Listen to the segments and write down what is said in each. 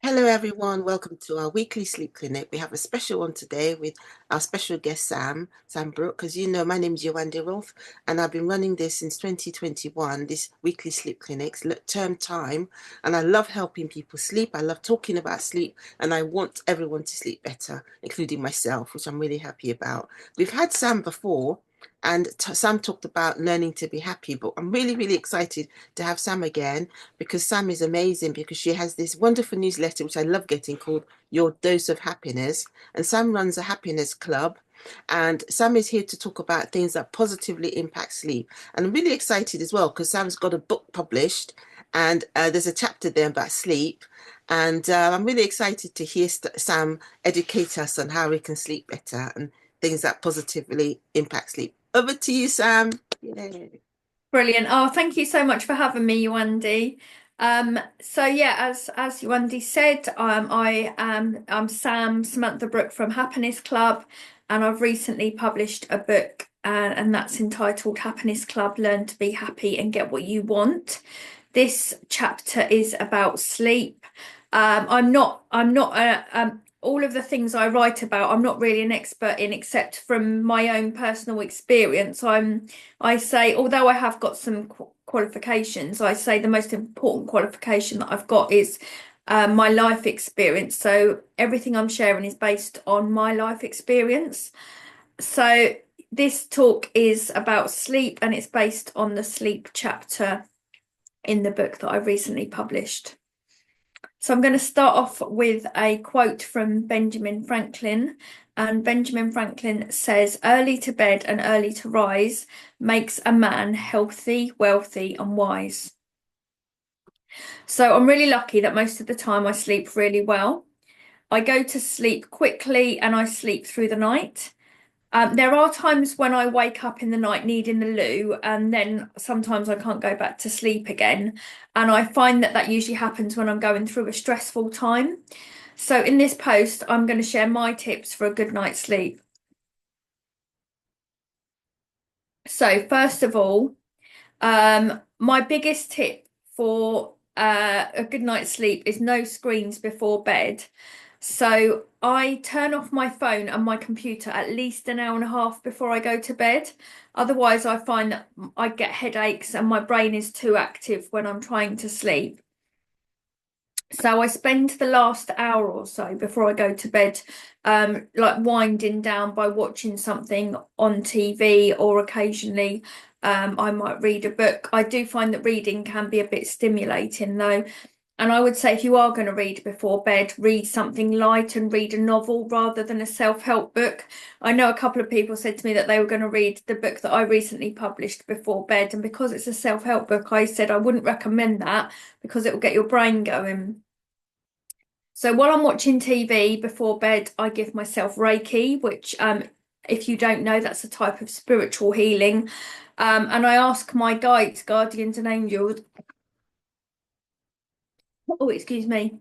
Hello, everyone. Welcome to our weekly sleep clinic. We have a special one today with our special guest, Sam Brook. As you know, my name is Yewande Rolph, and I've been running this since 2021, this weekly sleep clinics, term time. And I love helping people sleep. I love talking about sleep, and I want everyone to sleep better, including myself, which I'm really happy about. We've had Sam before. And Sam talked about learning to be happy, but I'm really, really excited to have Sam again because Sam is amazing because she has this wonderful newsletter, which I love getting, called Your Dose of Happiness. And Sam runs a happiness club. And Sam is here to talk about things that positively impact sleep. And I'm really excited as well because Sam's got a book published and there's a chapter there about sleep. And I'm really excited to hear Sam educate us on how we can sleep better and things that positively impact sleep. Over to you, Sam. Yay. Brilliant. Oh, thank you so much for having me, Yewande. So yeah, as Yewande said, I'm Samantha Brook from Happiness Club, and I've recently published a book, and that's entitled Happiness Club: Learn to Be Happy and Get What You Want. This chapter is about sleep. I'm not all of the things I write about, I'm not really an expert in, except from my own personal experience. I say, although I have got some qualifications, I say the most important qualification that I've got is my life experience. So everything I'm sharing is based on my life experience. So this talk is about sleep, and it's based on the sleep chapter in the book that I recently published. So I'm going to start off with a quote from Benjamin Franklin. And Benjamin Franklin says, "Early to bed and early to rise makes a man healthy, wealthy, and wise." So I'm really lucky that most of the time I sleep really well. I go to sleep quickly and I sleep through the night. There are times when I wake up in the night needing the loo, and then sometimes I can't go back to sleep again. And I find that that usually happens when I'm going through a stressful time. So in this post, I'm going to share my tips for a good night's sleep. So first of all, my biggest tip for a good night's sleep is no screens before bed. So I turn off my phone and my computer at least an hour and a half before I go to bed. Otherwise, I find that I get headaches and my brain is too active when I'm trying to sleep. So I spend the last hour or so before I go to bed, like winding down by watching something on TV, or occasionally I might read a book. I do find that reading can be a bit stimulating though. And I would say if you are going to read before bed, read something light and read a novel rather than a self-help book. I know a couple of people said to me that they were going to read the book that I recently published before bed. And because it's a self-help book, I said I wouldn't recommend that because it will get your brain going. So while I'm watching TV before bed, I give myself Reiki, which, if you don't know, that's a type of spiritual healing. And I ask my guides, guardians, and angels. Oh, excuse me.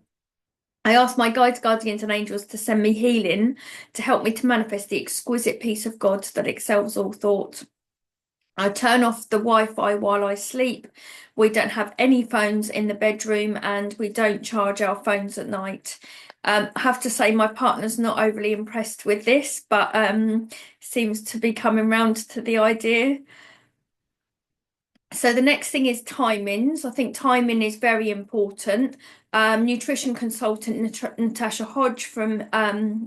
I ask my guides, guardians, and angels to send me healing to help me to manifest the exquisite peace of God that excels all thought. I turn off the Wi-Fi while I sleep. We don't have any phones in the bedroom, and we don't charge our phones at night. I have to say my partner's not overly impressed with this, but seems to be coming round to the idea. So the next thing is timings. I think timing is very important. Nutrition consultant Natasha Hodge from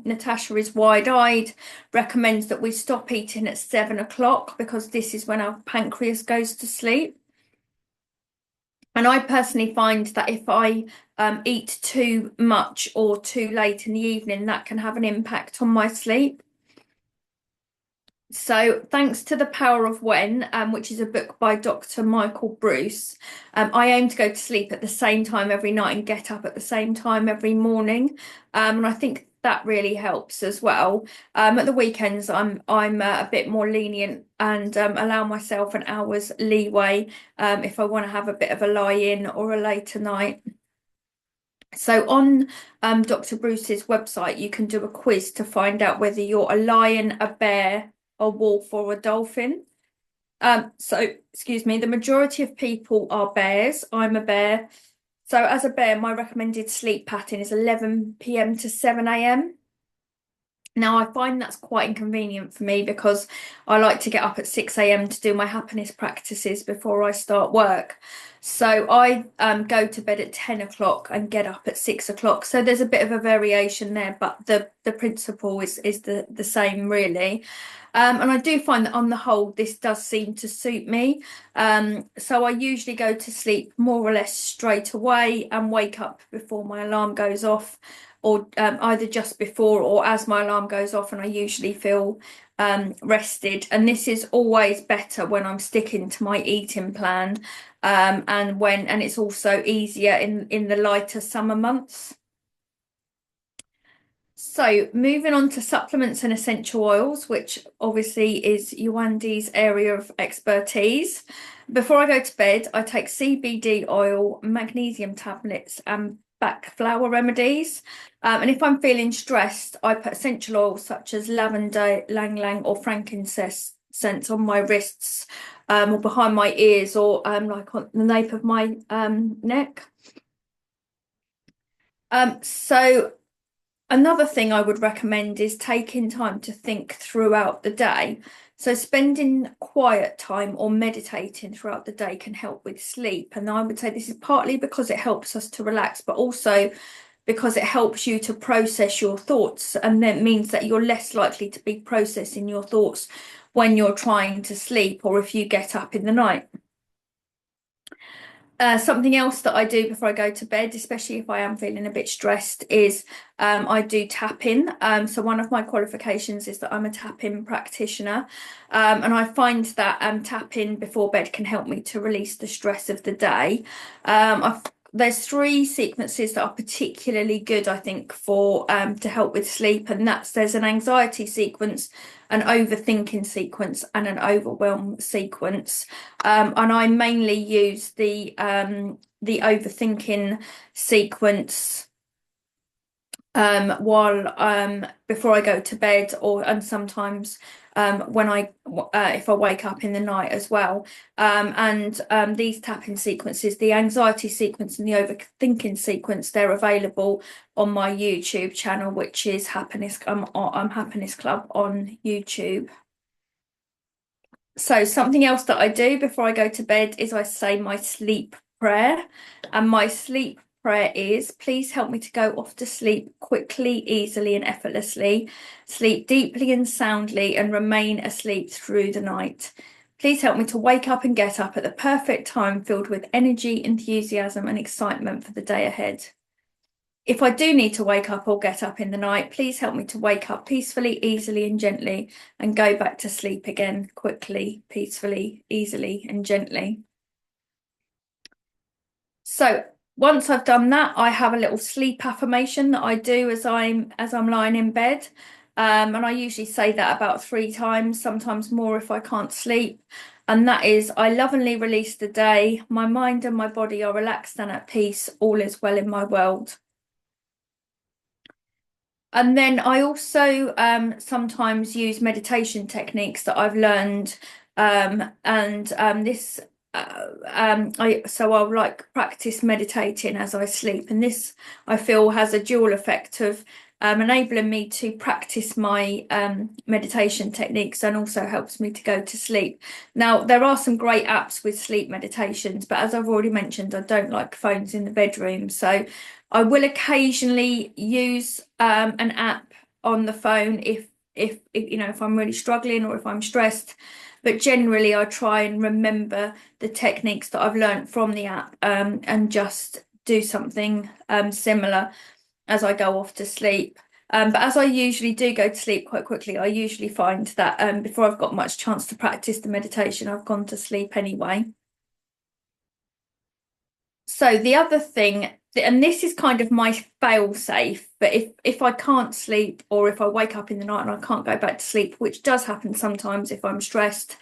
Natasha is Wide-Eyed recommends that we stop eating at 7 o'clock because this is when our pancreas goes to sleep. And I personally find that if I eat too much or too late in the evening, that can have an impact on my sleep. So, thanks to The Power of When, which is a book by Dr. Michael Bruce, I aim to go to sleep at the same time every night and get up at the same time every morning. And I think that really helps as well. At the weekends, I'm a bit more lenient and allow myself an hour's leeway if I want to have a bit of a lie-in or a later night. So on Dr. Bruce's website, you can do a quiz to find out whether you're a lion, a bear, a wolf, or a dolphin. So excuse me, the majority of people are bears. I'm a bear. So as a bear, my recommended sleep pattern is 11 p.m. to 7 a.m. Now, I find that's quite inconvenient for me because I like to get up at 6 a.m. to do my happiness practices before I start work. So I go to bed at 10 o'clock and get up at 6 o'clock. So there's a bit of a variation there, but the principle is the same really. And I do find that on the whole, this does seem to suit me. So I usually go to sleep more or less straight away and wake up before my alarm goes off, or either just before or as my alarm goes off, and I usually feel rested. And this is always better when I'm sticking to my eating plan, and it's also easier in the lighter summer months. So moving on to supplements and essential oils, which obviously is Yewande's area of expertise. Before I go to bed, I take CBD oil, magnesium tablets, and back flower remedies. And if I'm feeling stressed, I put essential oils such as lavender, ylang ylang, or frankincense on my wrists, or behind my ears, or like on the nape of my neck. So another thing I would recommend is taking time to think throughout the day. So spending quiet time or meditating throughout the day can help with sleep. And I would say this is partly because it helps us to relax, but also because it helps you to process your thoughts. And that means that you're less likely to be processing your thoughts when you're trying to sleep or if you get up in the night. Something else that I do before I go to bed, especially if I am feeling a bit stressed, is I do tapping. So one of my qualifications is that I'm a tapping practitioner, and I find that tapping before bed can help me to release the stress of the day. There's three sequences that are particularly good, I think, for to help with sleep, and there's an anxiety sequence, an overthinking sequence, and an overwhelm sequence. And I mainly use the overthinking sequence while before I go to bed, and sometimes when if I wake up in the night as well. And these tapping sequences, the anxiety sequence and the overthinking sequence, they're available on my YouTube channel, which is Happiness. I'm Happiness Club on YouTube. So something else that I do before I go to bed is I say my sleep prayer. And my sleep prayer is, please help me to go off to sleep quickly, easily, and effortlessly. Sleep deeply and soundly and remain asleep through the night. Please help me to wake up and get up at the perfect time, filled with energy, enthusiasm, and excitement for the day ahead. If I do need to wake up or get up in the night, please help me to wake up peacefully, easily, and gently, and go back to sleep again quickly, peacefully, easily, and gently. So once I've done that, I have a little sleep affirmation that I do as I'm lying in bed. And I usually say that about 3 times, sometimes more if I can't sleep. And that is, I lovingly release the day. My mind and my body are relaxed and at peace. All is well in my world. And then I also sometimes use meditation techniques that I've learned, this I'll like practice meditating as I sleep, and this I feel has a dual effect of enabling me to practice my meditation techniques and also helps me to go to sleep. Now, there are some great apps with sleep meditations, but as I've already mentioned, I don't like phones in the bedroom, so I will occasionally use an app on the phone if if I'm really struggling or if I'm stressed. But generally, I try and remember the techniques that I've learned from the app, and just do something similar as I go off to sleep. But as I usually do go to sleep quite quickly, I usually find that before I've got much chance to practice the meditation, I've gone to sleep anyway. So the other thing, and this is kind of my fail safe, but if I can't sleep or if I wake up in the night and I can't go back to sleep, which does happen sometimes if I'm stressed,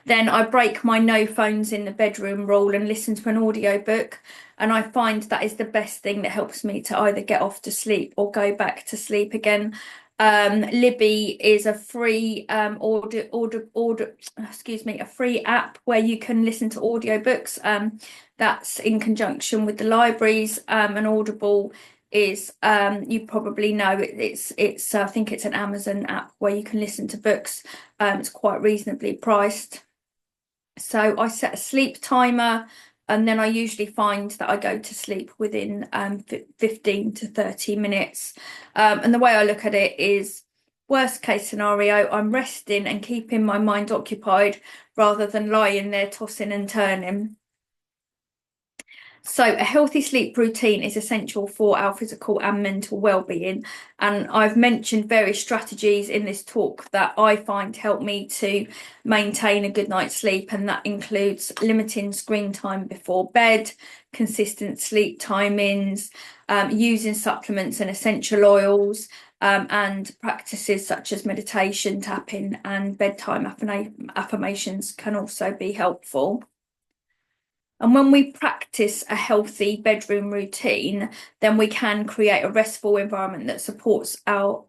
then I break my no phones in the bedroom rule and listen to an audiobook. And I find that is the best thing that helps me to either get off to sleep or go back to sleep again. Libby is a free a free app where you can listen to audiobooks. That's in conjunction with the libraries. And Audible is you probably know it's I think it's an Amazon app where you can listen to books. It's quite reasonably priced. So I set a sleep timer, and then I usually find that I go to sleep within 15 to 30 minutes. And the way I look at it is, worst case scenario, I'm resting and keeping my mind occupied rather than lying there tossing and turning. So a healthy sleep routine is essential for our physical and mental well-being. And I've mentioned various strategies in this talk that I find help me to maintain a good night's sleep. And that includes limiting screen time before bed, consistent sleep timings, using supplements and essential oils, and practices such as meditation, tapping, and bedtime affirmations can also be helpful. And when we practice a healthy bedroom routine, then we can create a restful environment that supports our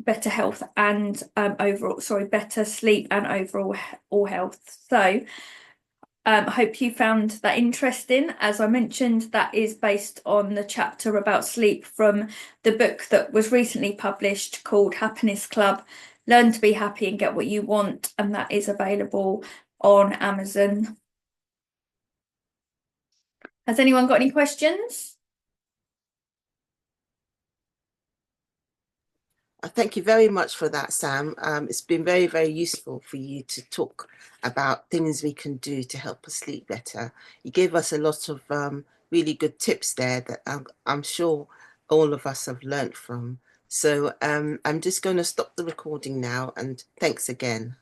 better health and better sleep and overall health. So I hope you found that interesting. As I mentioned, that is based on the chapter about sleep from the book that was recently published called Happiness Club, Learn to Be Happy and Get What You Want, and that is available on Amazon. Has anyone got any questions? Thank you very much for that, Sam. It's been very, very useful for you to talk about things we can do to help us sleep better. You gave us a lot of really good tips there that I'm sure all of us have learnt from. So I'm just going to stop the recording now, and thanks again.